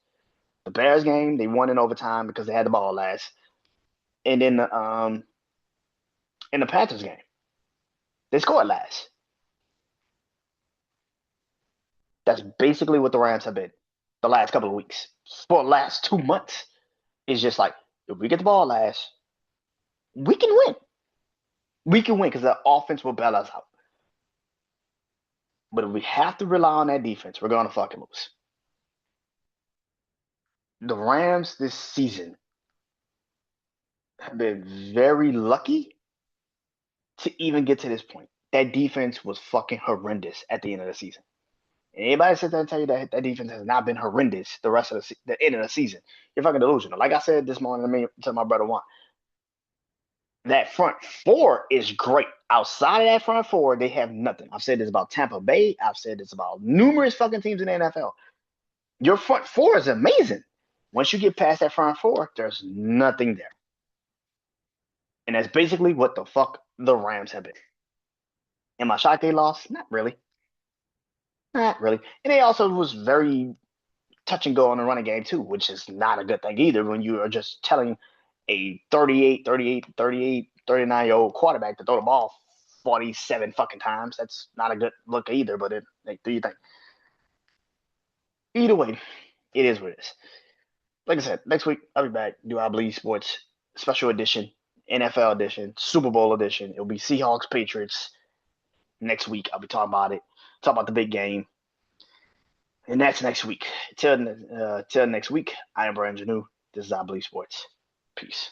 The Bears game, they won in overtime because they had the ball last, and then in the Panthers game, they scored last. That's basically what the Rams have been the last couple of weeks. For the last 2 months, it's just like if we get the ball last, we can win. We can win because the offense will bail us out. But if we have to rely on that defense, we're gonna fucking lose. The Rams this season have been very lucky to even get to this point. That defense was fucking horrendous at the end of the season. And anybody sit there and tell you that that defense has not been horrendous the rest of the end of the season, you're fucking delusional. Like I said this morning to my brother Juan, that front four is great. Outside of that front four, they have nothing. I've said this about Tampa Bay. I've said this about numerous fucking teams in the NFL. Your front four is amazing. Once you get past that front four, there's nothing there. And that's basically what the fuck the Rams have been. Am I shocked they lost? Not really. Not really. And they also was very touch and go on the running game too, which is not a good thing either when you are just telling a 39-year-old quarterback to throw the ball 47 fucking times. That's not a good look either, but do you think? Either way, it is what it is. Like I said, next week I'll be back. Do I Believe Sports special edition, NFL edition, Super Bowl edition. It'll be Seahawks Patriots next week. I'll be talking about it, talk about the big game. And that's next week. Till next week, I am Brandon Janeau. This is I Believe Sports. Peace.